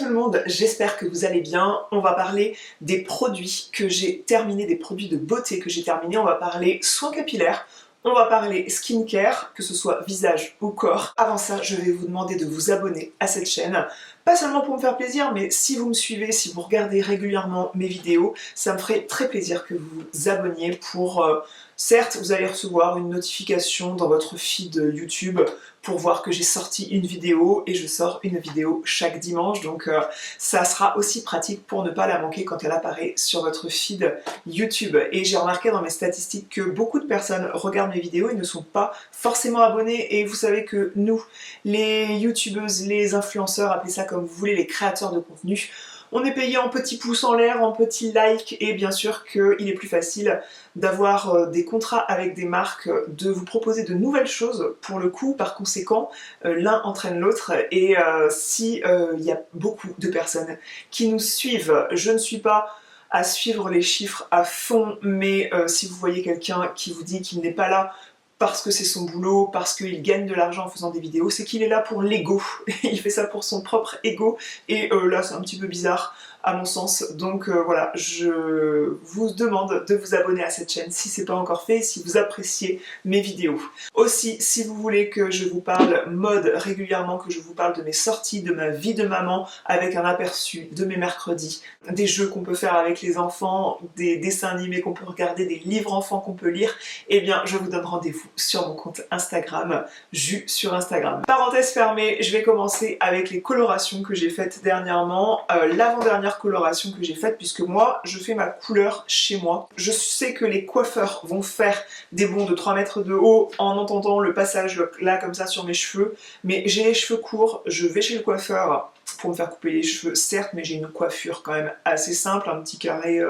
tout le monde, j'espère que vous allez bien. On va parler des produits que j'ai terminés, des produits de beauté que j'ai terminés. On va parler soins capillaires, on va parler skincare, que ce soit visage ou corps. Avant ça, je vais vous demander de vous abonner à cette chaîne. Pas seulement pour me faire plaisir, mais si vous me suivez, si vous regardez régulièrement mes vidéos, ça me ferait très plaisir que vous vous abonniez pour... certes, vous allez recevoir une notification dans votre feed YouTube pour voir que j'ai sorti une vidéo et je sors une vidéo chaque dimanche, donc ça sera aussi pratique pour ne pas la manquer quand elle apparaît sur votre feed YouTube. Et j'ai remarqué dans mes statistiques que beaucoup de personnes regardent mes vidéos et ne sont pas forcément abonnés, et vous savez que nous, les youtubeuses, les influenceurs, appelez ça comme vous voulez, les créateurs de contenu, on est payé en petits pouces en l'air, en petits likes, et bien sûr qu'il est plus facile d'avoir des contrats avec des marques, de vous proposer de nouvelles choses pour le coup. Par conséquent, l'un entraîne l'autre, et si il y a beaucoup de personnes qui nous suivent, je ne suis pas à suivre les chiffres à fond, mais si vous voyez quelqu'un qui vous dit qu'il n'est pas là parce que c'est son boulot, parce qu'il gagne de l'argent en faisant des vidéos, c'est qu'il est là pour l'ego. Il fait ça pour son propre ego, et là c'est un petit peu bizarre à mon sens. Donc voilà, je vous demande de vous abonner à cette chaîne si c'est pas encore fait, si vous appréciez mes vidéos. Aussi, si vous voulez que je vous parle mode régulièrement, que je vous parle de mes sorties, de ma vie de maman, avec un aperçu de mes mercredis, des jeux qu'on peut faire avec les enfants, des dessins animés qu'on peut regarder, des livres enfants qu'on peut lire, eh bien je vous donne rendez-vous sur mon compte Instagram, Jus sur Instagram. Parenthèse fermée, je vais commencer avec les colorations que j'ai faites dernièrement, l'avant-dernière coloration que j'ai faite, puisque moi je fais ma couleur chez moi. Je sais que les coiffeurs vont faire des bonds de 3 mètres de haut en entendant le passage là comme ça sur mes cheveux, mais j'ai les cheveux courts, je vais chez le coiffeur pour me faire couper les cheveux, certes, mais j'ai une coiffure quand même assez simple, un petit carré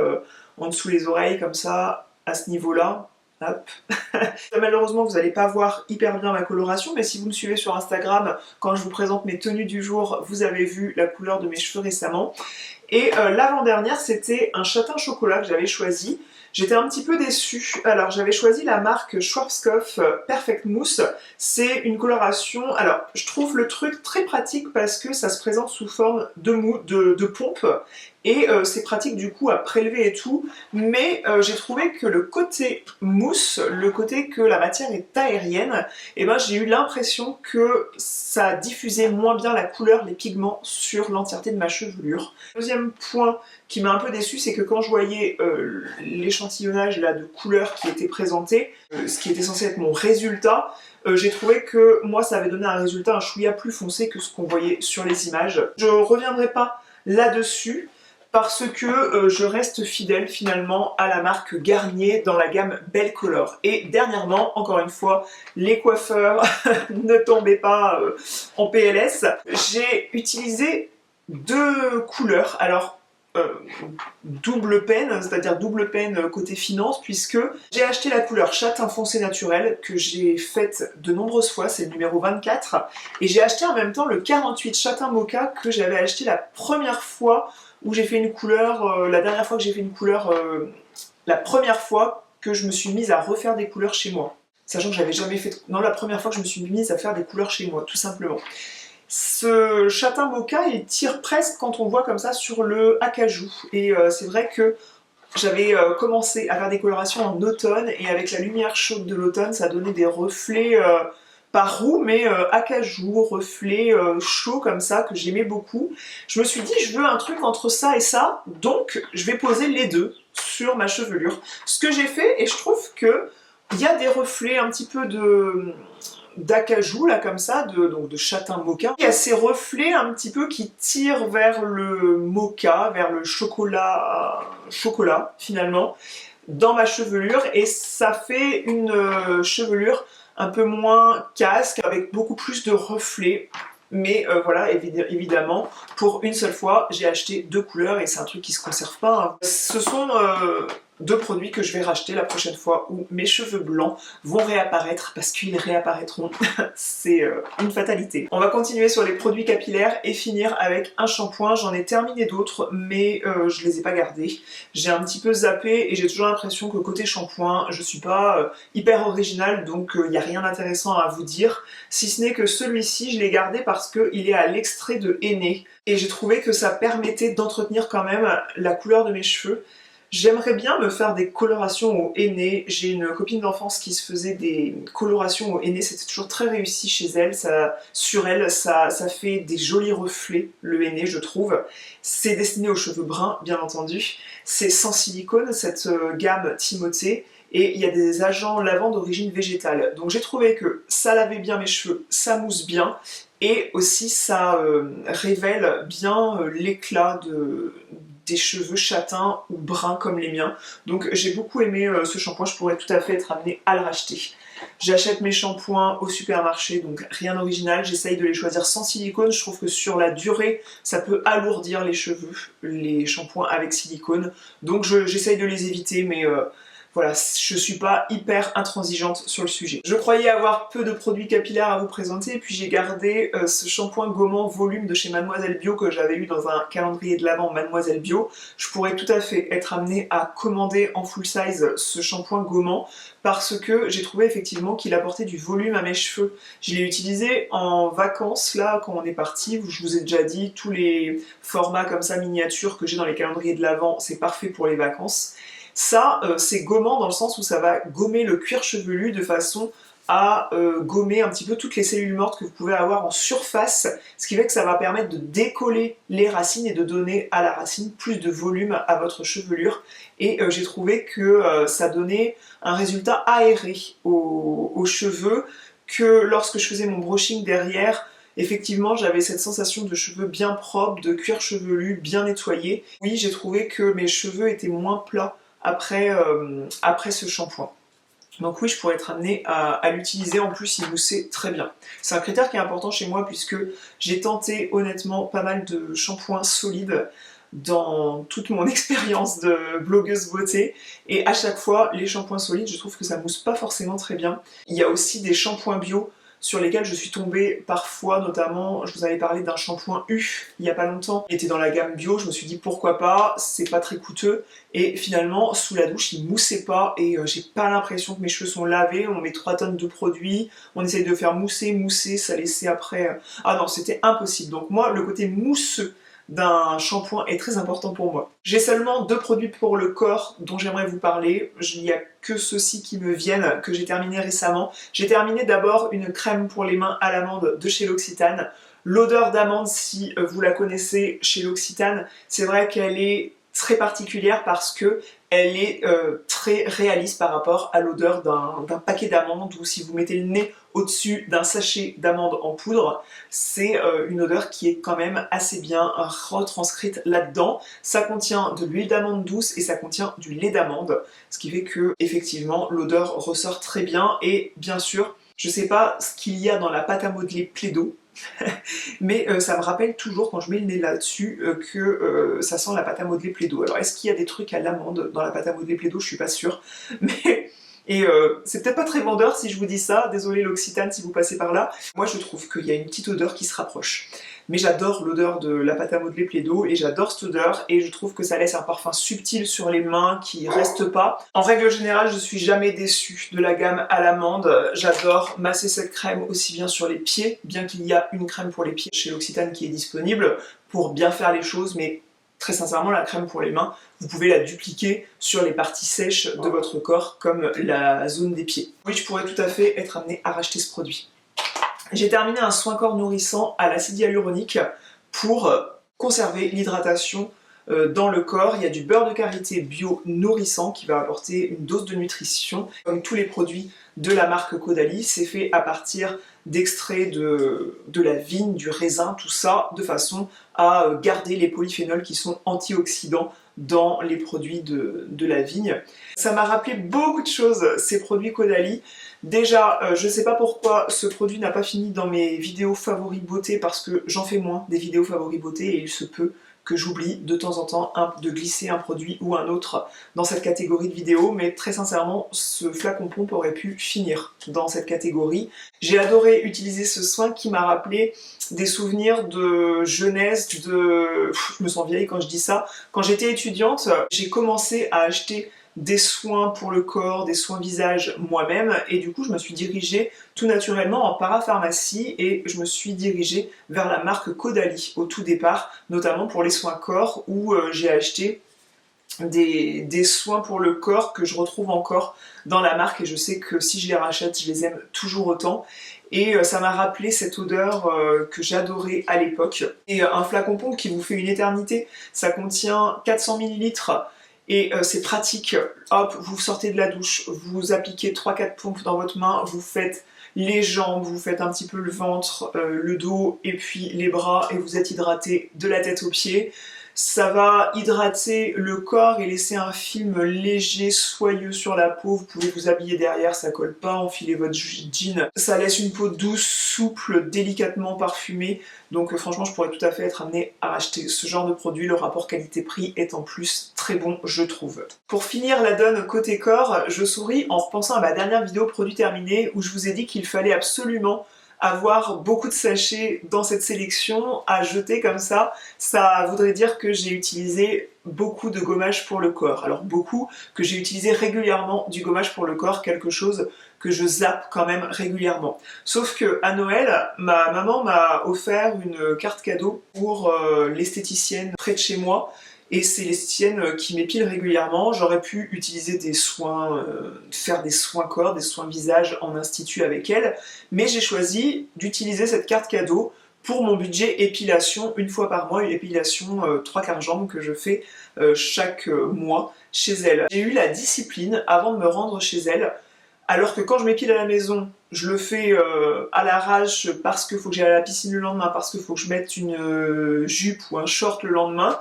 en dessous les oreilles comme ça, à ce niveau-là. Hop. Malheureusement vous n'allez pas voir hyper bien ma coloration, mais si vous me suivez sur Instagram, quand je vous présente mes tenues du jour, vous avez vu la couleur de mes cheveux récemment. Et l'avant-dernière, c'était un châtain chocolat que j'avais choisi. J'étais un petit peu déçue. Alors j'avais choisi la marque Schwarzkopf Perfect Mousse. C'est une coloration, alors je trouve le truc très pratique parce que ça se présente sous forme de pompe, et c'est pratique du coup à prélever et tout, mais j'ai trouvé que le côté mousse, le côté que la matière est aérienne, et ben j'ai eu l'impression que ça diffusait moins bien la couleur, les pigments sur l'entièreté de ma chevelure. Deuxième point qui m'a un peu déçu, c'est que quand je voyais l'échantillonnage là de couleurs qui était présenté, ce qui était censé être mon résultat, j'ai trouvé que moi ça avait donné un résultat un chouïa plus foncé que ce qu'on voyait sur les images. Je reviendrai pas là-dessus, parce que je reste fidèle finalement à la marque Garnier dans la gamme Belle Color. Et dernièrement, encore une fois, les coiffeurs, ne tombez pas en PLS, j'ai utilisé deux couleurs. Alors, double peine, c'est-à-dire double peine côté finance, puisque j'ai acheté la couleur châtain foncé naturel que j'ai faite de nombreuses fois, c'est le numéro 24, et j'ai acheté en même temps le 48 châtain mocha que j'avais acheté la première fois où j'ai fait une couleur, la dernière fois que j'ai fait une couleur, la première fois que je me suis mise à refaire des couleurs chez moi. Sachant que j'avais jamais fait... Non, la première fois que je me suis mise à faire des couleurs chez moi, tout simplement. Ce châtain mocha, il tire presque quand on voit comme ça sur le acajou. Et c'est vrai que j'avais commencé à faire des colorations en automne, et avec la lumière chaude de l'automne, ça donnait des reflets... pas roux, mais acajou, reflets chauds comme ça, que j'aimais beaucoup. Je me suis dit, je veux un truc entre ça et ça, donc je vais poser les deux sur ma chevelure. Ce que j'ai fait, et je trouve que il y a des reflets un petit peu d'acajou là comme ça, donc de châtain mocha. Il y a ces reflets un petit peu qui tirent vers le mocha, vers le chocolat finalement, dans ma chevelure, et ça fait une chevelure un peu moins casque, avec beaucoup plus de reflets. Mais voilà, évidemment, pour une seule fois, j'ai acheté deux couleurs, et c'est un truc qui se conserve pas, hein. Ce sont deux produits que je vais racheter la prochaine fois où mes cheveux blancs vont réapparaître parce qu'ils réapparaîtront. C'est une fatalité. On va continuer sur les produits capillaires et finir avec un shampoing. J'en ai terminé d'autres mais je les ai pas gardés. J'ai un petit peu zappé et j'ai toujours l'impression que côté shampoing je suis pas hyper originale, donc il n'y a rien d'intéressant à vous dire, si ce n'est que celui-ci je l'ai gardé parce qu'il est à l'extrait de henné et j'ai trouvé que ça permettait d'entretenir quand même la couleur de mes cheveux. J'aimerais bien me faire des colorations au henné. J'ai une copine d'enfance qui se faisait des colorations au henné, c'était toujours très réussi chez elle, sur elle, ça fait des jolis reflets, le henné je trouve. C'est destiné aux cheveux bruns bien entendu, c'est sans silicone cette gamme Timothée, et il y a des agents lavants d'origine végétale. Donc j'ai trouvé que ça lavait bien mes cheveux, ça mousse bien, et aussi ça révèle bien l'éclat des cheveux châtains ou bruns comme les miens. Donc j'ai beaucoup aimé ce shampoing, je pourrais tout à fait être amenée à le racheter. J'achète mes shampoings au supermarché, donc rien d'original, j'essaye de les choisir sans silicone, je trouve que sur la durée, ça peut alourdir les cheveux, les shampoings avec silicone, donc j'essaye de les éviter, mais voilà, je suis pas hyper intransigeante sur le sujet. Je croyais avoir peu de produits capillaires à vous présenter, et puis j'ai gardé ce shampoing gommant volume de chez Mademoiselle Bio que j'avais eu dans un calendrier de l'Avent Mademoiselle Bio. Je pourrais tout à fait être amenée à commander en full size ce shampoing gommant parce que j'ai trouvé effectivement qu'il apportait du volume à mes cheveux. Je l'ai utilisé en vacances là quand on est parti, je vous ai déjà dit, tous les formats comme ça miniatures que j'ai dans les calendriers de l'Avent, c'est parfait pour les vacances. Ça, c'est gommant dans le sens où ça va gommer le cuir chevelu de façon à gommer un petit peu toutes les cellules mortes que vous pouvez avoir en surface, ce qui fait que ça va permettre de décoller les racines et de donner à la racine plus de volume à votre chevelure. Et j'ai trouvé que ça donnait un résultat aéré aux cheveux, que lorsque je faisais mon brushing derrière, effectivement, j'avais cette sensation de cheveux bien propres, de cuir chevelu bien nettoyé. Oui, j'ai trouvé que mes cheveux étaient moins plats après ce shampoing. Donc oui, je pourrais être amenée à l'utiliser, en plus il moussait très bien. C'est un critère qui est important chez moi puisque j'ai tenté honnêtement pas mal de shampoings solides dans toute mon expérience de blogueuse beauté, et à chaque fois les shampoings solides je trouve que ça mousse pas forcément très bien. Il y a aussi des shampoings bio sur lesquels je suis tombée parfois, notamment je vous avais parlé d'un shampoing U il y a pas longtemps, il était dans la gamme bio, je me suis dit pourquoi pas, c'est pas très coûteux, et finalement sous la douche il moussait pas et j'ai pas l'impression que mes cheveux sont lavés. On met 3 tonnes de produits, on essaye de faire mousser, ça laissait après... Ah non, c'était impossible. Donc moi le côté mousseux d'un shampoing est très important pour moi. J'ai seulement 2 produits pour le corps dont j'aimerais vous parler. Il n'y a que ceux-ci qui me viennent, que j'ai terminé récemment. J'ai terminé d'abord une crème pour les mains à l'amande de chez L'Occitane. L'odeur d'amande, si vous la connaissez chez L'Occitane, c'est vrai qu'elle est très particulière parce que elle est très réaliste par rapport à l'odeur d'un paquet d'amandes, ou si vous mettez le nez au-dessus d'un sachet d'amandes en poudre, c'est une odeur qui est quand même assez bien retranscrite là-dedans. Ça contient de l'huile d'amande douce et ça contient du lait d'amande, ce qui fait que effectivement l'odeur ressort très bien. Et bien sûr, je sais pas ce qu'il y a dans la pâte à modeler Plaido, mais ça me rappelle toujours quand je mets le nez là-dessus que ça sent la pâte à modeler Plaido. Alors est-ce qu'il y a des trucs à l'amande dans la pâte à modeler Plaido? Je suis pas sûre, mais... Et c'est peut-être pas très vendeur si je vous dis ça, désolé l'Occitane si vous passez par là. Moi je trouve qu'il y a une petite odeur qui se rapproche. Mais j'adore l'odeur de la pâte à modeler Plaido et j'adore cette odeur, et je trouve que ça laisse un parfum subtil sur les mains qui reste pas. En règle générale, je suis jamais déçue de la gamme à l'amande. J'adore masser cette crème aussi bien sur les pieds, bien qu'il y a une crème pour les pieds chez L'Occitane qui est disponible pour bien faire les choses, mais très sincèrement, la crème pour les mains, vous pouvez la dupliquer sur les parties sèches de votre corps, comme la zone des pieds. Oui, je pourrais tout à fait être amenée à racheter ce produit. J'ai terminé un soin corps nourrissant à l'acide hyaluronique pour conserver l'hydratation dans le corps. Il y a du beurre de karité bio nourrissant qui va apporter une dose de nutrition. Comme tous les produits de la marque Caudalie, c'est fait à partir d'extraits de la vigne, du raisin, tout ça, de façon à garder les polyphénols qui sont antioxydants dans les produits de la vigne. Ça m'a rappelé beaucoup de choses, ces produits Caudalie. Déjà, je sais pas pourquoi ce produit n'a pas fini dans mes vidéos favoris beauté, parce que j'en fais moins des vidéos favoris beauté et il se peut que j'oublie de temps en temps de glisser un produit ou un autre dans cette catégorie de vidéos, mais très sincèrement, ce flacon pompe aurait pu finir dans cette catégorie. J'ai adoré utiliser ce soin qui m'a rappelé des souvenirs de jeunesse, je me sens vieille quand je dis ça. Quand j'étais étudiante, j'ai commencé à acheter des soins pour le corps, des soins visage moi-même, et du coup je me suis dirigée tout naturellement en parapharmacie et je me suis dirigée vers la marque Caudalie au tout départ, notamment pour les soins corps où j'ai acheté des soins pour le corps que je retrouve encore dans la marque et je sais que si je les rachète, je les aime toujours autant. Et ça m'a rappelé cette odeur que j'adorais à l'époque. Et un flacon pompe qui vous fait une éternité, ça contient 400 ml et c'est pratique. Hop, vous sortez de la douche, vous appliquez 3-4 pompes dans votre main, vous faites les jambes, vous faites un petit peu le ventre, le dos et puis les bras et vous êtes hydraté de la tête aux pieds. Ça va hydrater le corps et laisser un film léger, soyeux sur la peau. Vous pouvez vous habiller derrière, ça colle pas, enfiler votre jean. Ça laisse une peau douce, souple, délicatement parfumée. Donc franchement, je pourrais tout à fait être amenée à acheter ce genre de produit. Le rapport qualité-prix est en plus très bon, je trouve. Pour finir la donne côté corps, je souris en repensant à ma dernière vidéo produit terminé où je vous ai dit qu'il fallait absolument avoir beaucoup de sachets dans cette sélection à jeter comme ça voudrait dire que j'ai utilisé beaucoup de gommage pour le corps. Alors beaucoup, que j'ai utilisé régulièrement du gommage pour le corps, quelque chose que je zappe quand même régulièrement. Sauf que à Noël, ma maman m'a offert une carte cadeau pour l'esthéticienne près de chez moi. Et c'est l'esthéticienne qui m'épile régulièrement. J'aurais pu utiliser des soins, faire des soins corps, des soins visage en institut avec elle, mais j'ai choisi d'utiliser cette carte cadeau pour mon budget épilation une fois par mois, une épilation 3/4 jambes que je fais chaque mois chez elle. J'ai eu la discipline avant de me rendre chez elle, alors que quand je m'épile à la maison, je le fais à l'arrache parce qu'il faut que j'aille à la piscine le lendemain, parce qu'il faut que je mette une jupe ou un short le lendemain.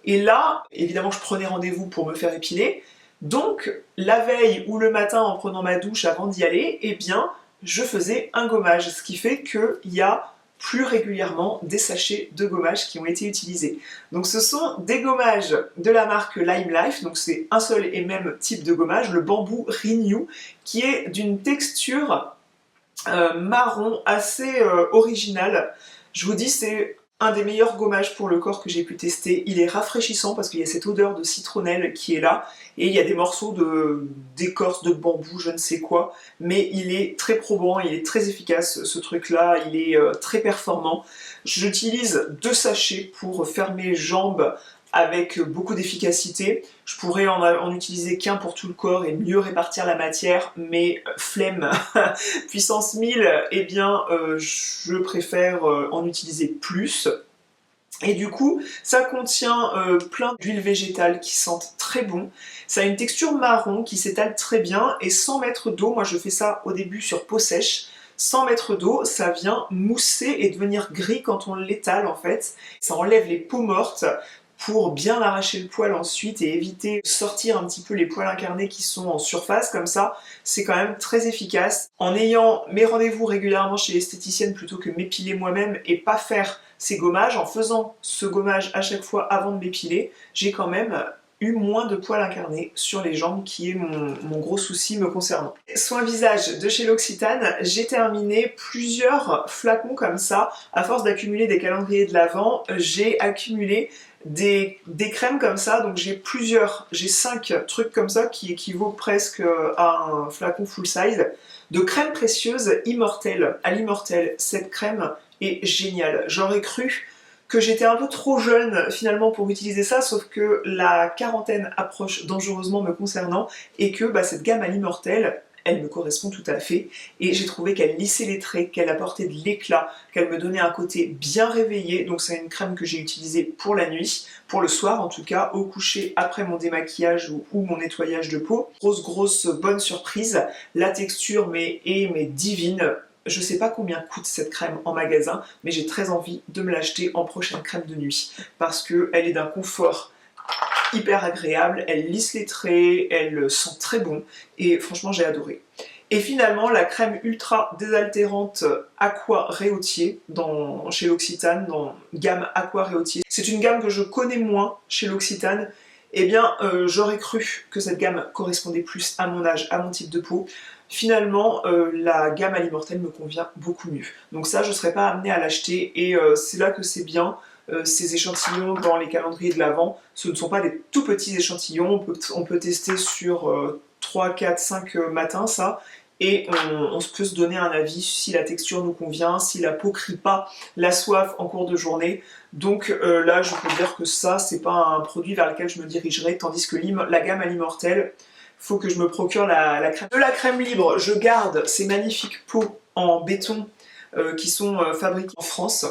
Et là, évidemment, je prenais rendez-vous pour me faire épiler. Donc, la veille ou le matin, en prenant ma douche avant d'y aller, eh bien, je faisais un gommage. Ce qui fait qu'il y a plus régulièrement des sachets de gommage qui ont été utilisés. Donc, ce sont des gommages de la marque Lime Life. Donc, c'est un seul et même type de gommage, le Bamboo Renew, qui est d'une texture marron assez originale. Je vous dis, c'est un des meilleurs gommages pour le corps que j'ai pu tester. Il est rafraîchissant parce qu'il y a cette odeur de citronnelle qui est là et il y a des morceaux d'écorce de bambou, je ne sais quoi, mais il est très probant, il est très efficace ce truc-là, il est très performant. J'utilise 2 sachets pour faire mes jambes avec beaucoup d'efficacité. Je pourrais en utiliser qu'un pour tout le corps et mieux répartir la matière, mais flemme, puissance 1000, eh bien je préfère en utiliser plus. Et du coup, ça contient plein d'huiles végétales qui sentent très bon. Ça a une texture marron qui s'étale très bien et sans mettre d'eau, moi je fais ça au début sur peau sèche, sans mettre d'eau, ça vient mousser et devenir gris quand on l'étale en fait. Ça enlève les peaux mortes pour bien arracher le poil ensuite et éviter de sortir un petit peu les poils incarnés qui sont en surface comme ça, c'est quand même très efficace. En ayant mes rendez-vous régulièrement chez l'esthéticienne plutôt que m'épiler moi-même et pas faire ces gommages, en faisant ce gommage à chaque fois avant de m'épiler, j'ai quand même eu moins de poils incarnés sur les jambes qui est mon gros souci me concernant. Soins visage de chez L'Occitane, j'ai terminé plusieurs flacons comme ça. À force d'accumuler des calendriers de l'Avent, j'ai accumulé des crèmes comme ça, donc j'ai 5 trucs comme ça qui équivaut presque à un flacon full size de crème précieuse Immortelle. À l'Immortelle, cette crème est géniale. J'aurais cru que j'étais un peu trop jeune finalement pour utiliser ça, sauf que la quarantaine approche dangereusement me concernant et que cette gamme à l'Immortelle, elle me correspond tout à fait et j'ai trouvé qu'elle lissait les traits, qu'elle apportait de l'éclat, qu'elle me donnait un côté bien réveillé. Donc c'est une crème que j'ai utilisée pour la nuit, pour le soir en tout cas, au coucher après mon démaquillage ou mon nettoyage de peau. Grosse bonne surprise, la texture est divine. Je sais pas combien coûte cette crème en magasin, mais j'ai très envie de me l'acheter en prochaine crème de nuit parce qu'elle est d'un confort hyper agréable, elle lisse les traits, elle sent très bon et franchement j'ai adoré. Et finalement, la crème ultra désaltérante Aqua Réautier chez L'Occitane, dans gamme Aqua Réautier. C'est une gamme que je connais moins chez L'Occitane. Eh bien, j'aurais cru que cette gamme correspondait plus à mon âge, à mon type de peau. Finalement, la gamme Alimortel me convient beaucoup mieux. Donc ça, je ne serais pas amenée à l'acheter et c'est là que c'est bien. Ces échantillons dans les calendriers de l'Avent, ce ne sont pas des tout petits échantillons. On peut tester sur 3, 4, 5 matins ça. Et on peut se donner un avis si la texture nous convient, si la peau crie pas la soif en cours de journée. Donc là, je peux dire que ça, c'est pas un produit vers lequel je me dirigerai, tandis que la gamme Alimortel, faut que je me procure la crème. De la crème libre, je garde ces magnifiques pots en béton qui sont fabriqués en France.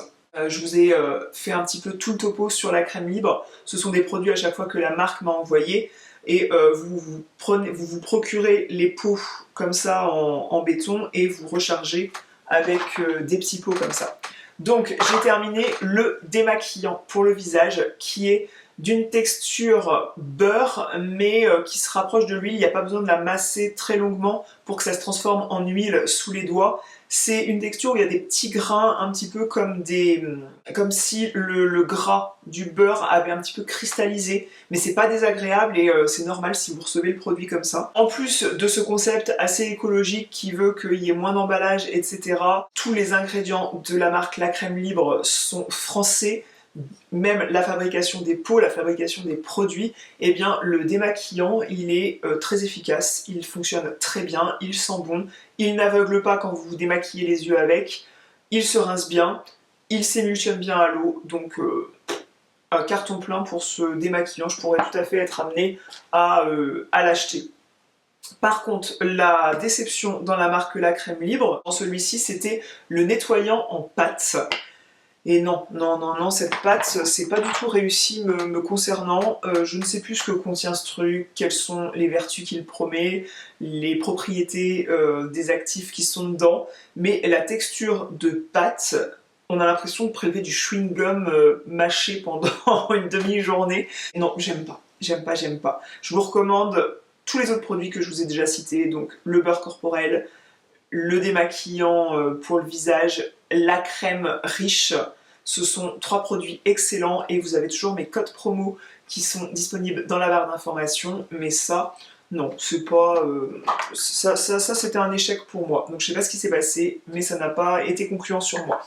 Je vous ai fait un petit peu tout le topo sur la crème libre. Ce sont des produits à chaque fois que la marque m'a envoyé. Et vous vous procurez les pots comme ça en béton et vous rechargez avec des petits pots comme ça. Donc j'ai terminé le démaquillant pour le visage qui est d'une texture beurre mais qui se rapproche de l'huile. Il n'y a pas besoin de la masser très longuement pour que ça se transforme en huile sous les doigts. C'est une texture où il y a des petits grains un petit peu comme si le gras du beurre avait un petit peu cristallisé, mais c'est pas désagréable et c'est normal si vous recevez le produit comme ça. En plus de ce concept assez écologique qui veut qu'il y ait moins d'emballage, etc., tous les ingrédients de la marque La Crème Libre sont français. Même la fabrication des pots, la fabrication des produits, eh bien le démaquillant il est très efficace, il fonctionne très bien, il sent bon, il n'aveugle pas quand vous vous démaquillez les yeux avec, il se rince bien, il s'émulsionne bien à l'eau, donc un carton plein pour ce démaquillant, je pourrais tout à fait être amenée à l'acheter. Par contre, la déception dans la marque La Crème Libre, dans celui-ci, c'était le nettoyant en pâte. Et non, cette pâte, c'est pas du tout réussi me concernant. Je ne sais plus ce que contient ce truc, quelles sont les vertus qu'il promet, les propriétés des actifs qui sont dedans, mais la texture de pâte, on a l'impression de prélever du chewing-gum mâché pendant une demi-journée. Non, j'aime pas. Je vous recommande tous les autres produits que je vous ai déjà cités, donc le beurre corporel, le démaquillant pour le visage, la crème riche. Ce sont 3 produits excellents et vous avez toujours mes codes promo qui sont disponibles dans la barre d'informations, mais ça, non, c'est pas... ça c'était un échec pour moi, donc je sais pas ce qui s'est passé, mais ça n'a pas été concluant sur moi.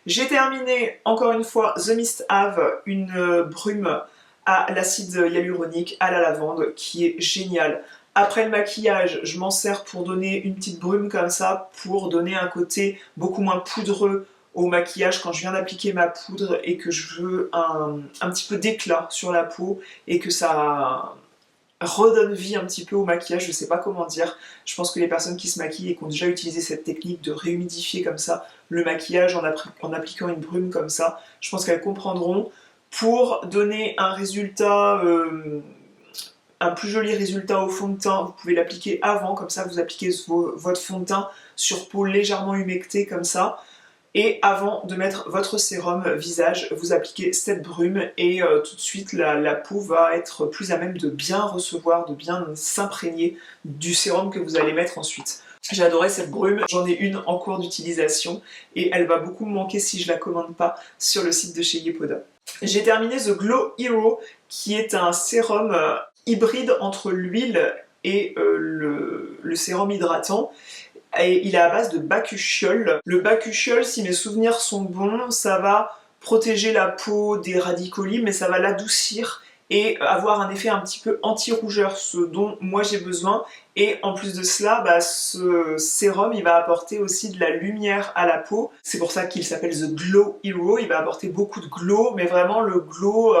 J'ai terminé, encore une fois, The Mist Have, une brume à l'acide hyaluronique, à la lavande, qui est géniale. Après le maquillage, je m'en sers pour donner une petite brume comme ça, pour donner un côté beaucoup moins poudreux au maquillage quand je viens d'appliquer ma poudre et que je veux un petit peu d'éclat sur la peau et que ça redonne vie un petit peu au maquillage, je sais pas comment dire. Je pense que les personnes qui se maquillent et qui ont déjà utilisé cette technique de réhumidifier comme ça le maquillage en appliquant une brume comme ça, je pense qu'elles comprendront. Pour donner un résultat... un plus joli résultat au fond de teint, vous pouvez l'appliquer avant, comme ça vous appliquez votre fond de teint sur peau légèrement humectée comme ça, et avant de mettre votre sérum visage, vous appliquez cette brume et tout de suite la peau va être plus à même de bien recevoir, de bien s'imprégner du sérum que vous allez mettre ensuite. J'ai adoré cette brume, j'en ai une en cours d'utilisation et elle va beaucoup me manquer si je la commande pas sur le site de chez Yepoda. J'ai terminé The Glow Hero qui est un sérum hybride entre l'huile et le sérum hydratant. Et il est à base de bakuchiol. Le bakuchiol, si mes souvenirs sont bons, ça va protéger la peau des radicaux libres, mais ça va l'adoucir et avoir un effet un petit peu anti-rougeur, ce dont moi j'ai besoin. Et en plus de cela, ce sérum, il va apporter aussi de la lumière à la peau. C'est pour ça qu'il s'appelle The Glow Hero. Il va apporter beaucoup de glow, mais vraiment le glow...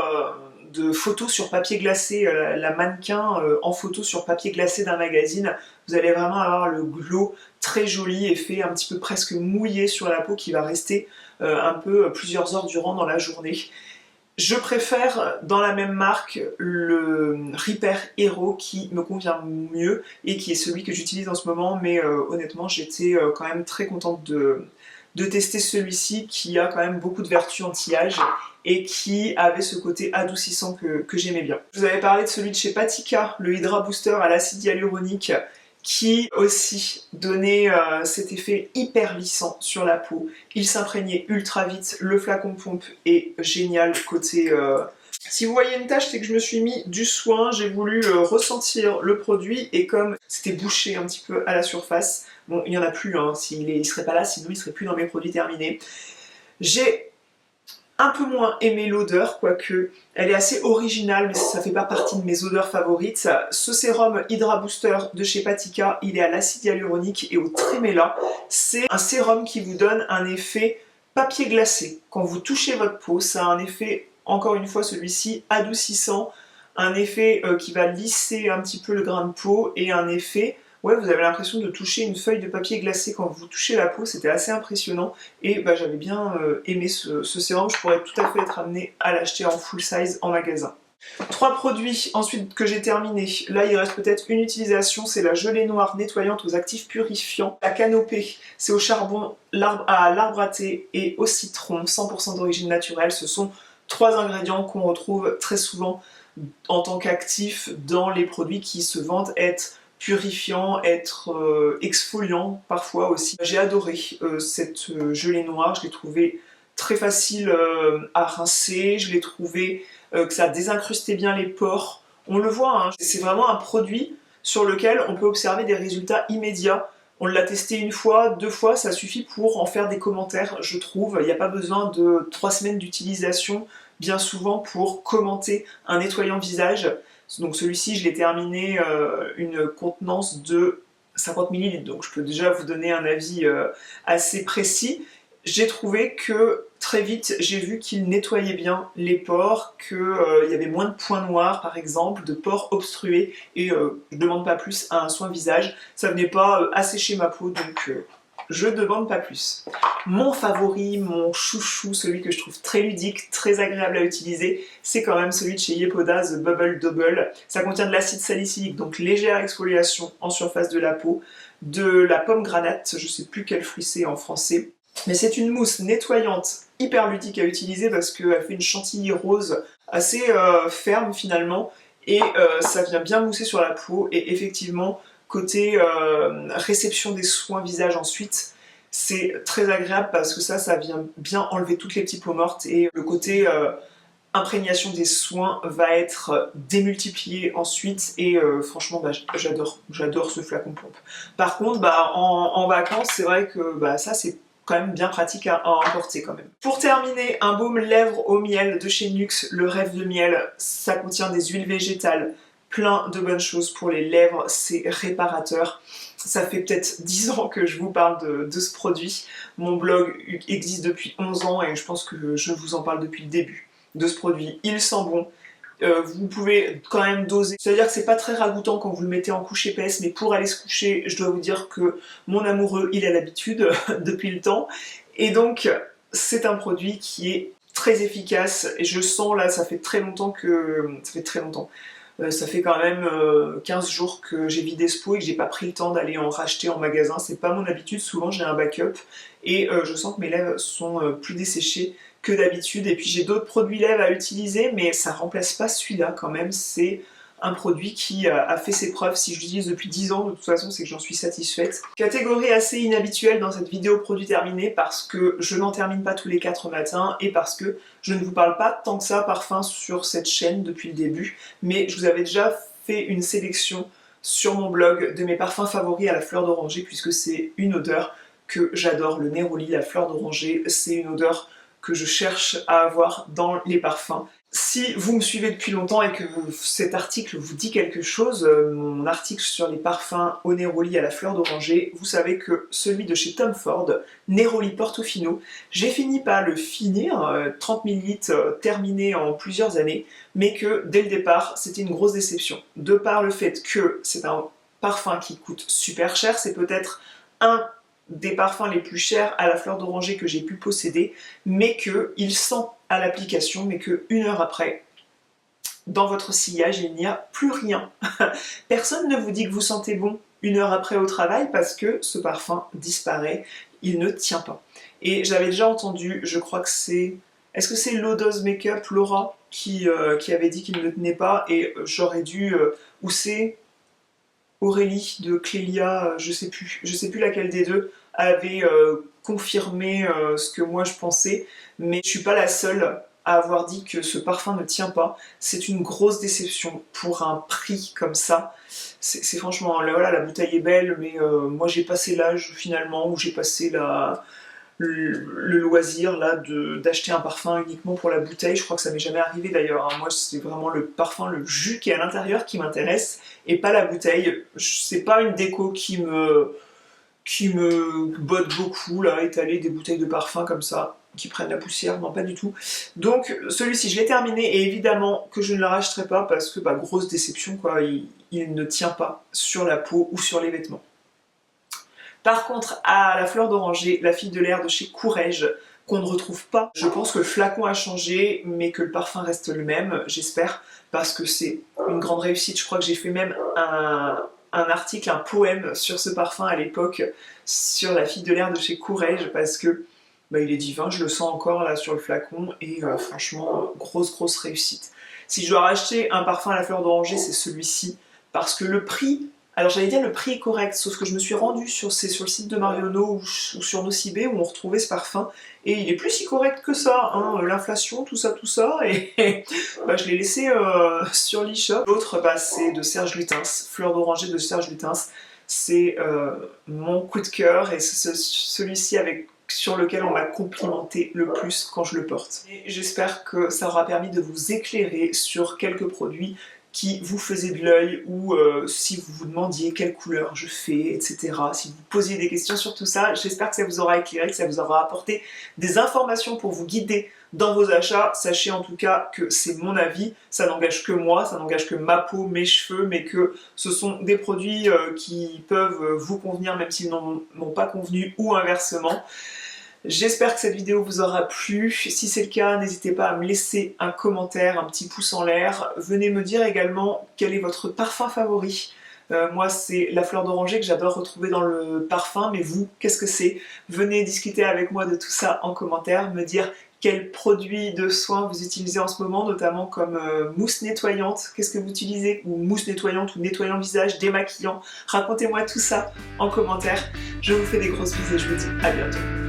de photos sur papier glacé, la mannequin en photo sur papier glacé d'un magazine, vous allez vraiment avoir le glow très joli, effet un petit peu presque mouillé sur la peau qui va rester un peu plusieurs heures durant dans la journée. Je préfère dans la même marque le Repair Hero qui me convient mieux et qui est celui que j'utilise en ce moment, mais honnêtement j'étais quand même très contente de tester celui-ci qui a quand même beaucoup de vertus anti-âge et qui avait ce côté adoucissant que j'aimais bien. Je vous avais parlé de celui de chez Patika, le Hydra Booster à l'acide hyaluronique, qui aussi donnait cet effet hyper lissant sur la peau. Il s'imprégnait ultra vite, le flacon pompe est génial côté... Si vous voyez une tache, c'est que je me suis mis du soin, j'ai voulu ressentir le produit et comme c'était bouché un petit peu à la surface, bon il n'y en a plus, hein, il serait pas là, sinon il serait plus dans mes produits terminés. J'ai un peu moins aimé l'odeur, quoique elle est assez originale, mais ça fait pas partie de mes odeurs favorites. Ce sérum Hydra Booster de chez Patika, il est à l'acide hyaluronique et au trémella. C'est un sérum qui vous donne un effet papier glacé. Quand vous touchez votre peau, ça a un effet, encore une fois celui-ci, adoucissant, un effet qui va lisser un petit peu le grain de peau et un effet... Ouais, vous avez l'impression de toucher une feuille de papier glacé quand vous touchez la peau, c'était assez impressionnant et bah, j'avais bien aimé ce sérum, je pourrais tout à fait être amenée à l'acheter en full size en magasin. 3 produits ensuite que j'ai terminé, là il reste peut-être une utilisation, c'est la gelée noire nettoyante aux actifs purifiants. La canopée, c'est au charbon, à l'arbre à thé et au citron, 100% d'origine naturelle, ce sont 3 ingrédients qu'on retrouve très souvent en tant qu'actifs dans les produits qui se vendent être purifiant, être exfoliant parfois aussi. J'ai adoré cette gelée noire, je l'ai trouvée très facile à rincer, je l'ai trouvé que ça désincrustait bien les pores. On le voit, hein, c'est vraiment un produit sur lequel on peut observer des résultats immédiats. On l'a testé une fois, 2 fois, ça suffit pour en faire des commentaires, je trouve. Il n'y a pas besoin de 3 semaines d'utilisation, bien souvent, pour commenter un nettoyant visage. Donc celui-ci, je l'ai terminé une contenance de 50 ml, donc je peux déjà vous donner un avis assez précis. J'ai trouvé que très vite, j'ai vu qu'il nettoyait bien les pores, qu'il y avait moins de points noirs par exemple, de pores obstrués, et je ne demande pas plus à un soin visage. Ça venait pas assécher ma peau, donc je ne demande pas plus. Mon favori, mon chouchou, celui que je trouve très ludique, très agréable à utiliser, c'est quand même celui de chez Yepoda, The Bubble Double. Ça contient de l'acide salicylique, donc légère exfoliation en surface de la peau, de la pomme granate, je ne sais plus quel fruit c'est en français, mais c'est une mousse nettoyante hyper ludique à utiliser parce qu'elle fait une chantilly rose assez ferme finalement, et ça vient bien mousser sur la peau, et effectivement, côté réception des soins visage ensuite, c'est très agréable parce que ça vient bien enlever toutes les petites peaux mortes, et le côté imprégnation des soins va être démultiplié ensuite, et franchement bah, j'adore ce flacon pompe. Par contre bah, en vacances c'est vrai que bah, ça c'est quand même bien pratique à emporter quand même. Pour terminer, un baume lèvres au miel de chez Nuxe, le rêve de miel. Ça contient des huiles végétales, plein de bonnes choses pour les lèvres, c'est réparateur. Ça fait peut-être 10 ans que je vous parle de ce produit. Mon blog existe depuis 11 ans et je pense que je vous en parle depuis le début de ce produit. Il sent bon. Vous pouvez quand même doser. C'est-à-dire que c'est pas très ragoûtant quand vous le mettez en couche épaisse, mais pour aller se coucher, je dois vous dire que mon amoureux, il a l'habitude depuis le temps. Et donc, c'est un produit qui est très efficace. Et je sens là, ça fait très longtemps que... Ça fait très longtemps. Ça fait quand même 15 jours que j'ai vidé ce pot et que j'ai pas pris le temps d'aller en racheter en magasin. C'est pas mon habitude, souvent j'ai un backup. Et je sens que mes lèvres sont plus desséchées que d'habitude, et puis j'ai d'autres produits lèvres à utiliser, mais ça remplace pas celui-là quand même. C'est un produit qui a fait ses preuves. Si je l'utilise depuis 10 ans, de toute façon, c'est que j'en suis satisfaite. Catégorie assez inhabituelle dans cette vidéo produit terminé, parce que je n'en termine pas tous les 4 matins, et parce que je ne vous parle pas tant que ça parfum sur cette chaîne depuis le début, mais je vous avais déjà fait une sélection sur mon blog de mes parfums favoris à la fleur d'oranger, puisque c'est une odeur que j'adore, le Neroli, la fleur d'oranger, c'est une odeur que je cherche à avoir dans les parfums. Si vous me suivez depuis longtemps et que cet article vous dit quelque chose, mon article sur les parfums au Neroli à la fleur d'oranger, vous savez que celui de chez Tom Ford, Neroli Portofino, j'ai fini par le finir, 30 ml terminé en plusieurs années, mais que dès le départ, c'était une grosse déception. De par le fait que c'est un parfum qui coûte super cher, c'est peut-être un des parfums les plus chers à la fleur d'oranger que j'ai pu posséder, mais qu'il sent à l'application, mais que 1 heure après, dans votre sillage, il n'y a plus rien. Personne ne vous dit que vous sentez bon 1 heure après au travail parce que ce parfum disparaît, il ne tient pas. Et j'avais déjà entendu, je crois que c'est... Est-ce que c'est Lodos Makeup, Laura, qui avait dit qu'il ne tenait pas, et j'aurais dû... ou c'est... Aurélie de Clélia, je sais plus laquelle des deux, avait confirmé ce que moi je pensais, mais je suis pas la seule à avoir dit que ce parfum ne tient pas. C'est une grosse déception pour un prix comme ça. C'est franchement, là, voilà, la bouteille est belle, mais moi j'ai passé l'âge finalement où j'ai passé le loisir là d'acheter un parfum uniquement pour la bouteille. Je crois que ça m'est jamais arrivé d'ailleurs, hein. Moi c'est vraiment le parfum, le jus qui est à l'intérieur qui m'intéresse et pas la bouteille. C'est pas une déco qui me botte beaucoup là, étaler des bouteilles de parfum comme ça qui prennent la poussière, non pas du tout. Donc celui-ci je l'ai terminé et évidemment que je ne le rachèterai pas parce que bah, grosse déception quoi, il ne tient pas sur la peau ou sur les vêtements. Par contre, à la fleur d'oranger, la fille de l'air de chez Courrèges, qu'on ne retrouve pas. Je pense que le flacon a changé, mais que le parfum reste le même, j'espère, parce que c'est une grande réussite. Je crois que j'ai fait même un article, un poème sur ce parfum à l'époque, sur la fille de l'air de chez Courrèges, parce que bah, il est divin, je le sens encore là sur le flacon, et franchement, grosse réussite. Si je dois racheter un parfum à la fleur d'oranger, c'est celui-ci, parce que le prix... Alors j'allais dire le prix est correct, sauf que je me suis rendue sur le site de Marionneau ou sur Nocibé où on retrouvait ce parfum et il est plus si correct que ça, hein, l'inflation, tout ça, et bah, je l'ai laissé sur l'eShop. L'autre bah, c'est de Serge Lutens, Fleur d'oranger de Serge Lutens, c'est mon coup de cœur et c'est celui-ci sur lequel on m'a complimenté le plus quand je le porte. J'espère que ça aura permis de vous éclairer sur quelques produits qui vous faisait de l'œil ou si vous vous demandiez quelle couleur je fais, etc. Si vous posiez des questions sur tout ça, j'espère que ça vous aura éclairé, que ça vous aura apporté des informations pour vous guider dans vos achats. Sachez en tout cas que c'est mon avis, ça n'engage que moi, ça n'engage que ma peau, mes cheveux, mais que ce sont des produits qui peuvent vous convenir même s'ils n'ont pas convenu ou inversement. J'espère que cette vidéo vous aura plu. Si c'est le cas, n'hésitez pas à me laisser un commentaire, un petit pouce en l'air. Venez me dire également quel est votre parfum favori. Moi, c'est la fleur d'oranger que j'adore retrouver dans le parfum, mais vous, qu'est-ce que c'est? Venez discuter avec moi de tout ça en commentaire, me dire quels produits de soins vous utilisez en ce moment, notamment comme mousse nettoyante, qu'est-ce que vous utilisez? Ou mousse nettoyante ou nettoyant visage, démaquillant. Racontez-moi tout ça en commentaire. Je vous fais des grosses bisous et je vous dis à bientôt.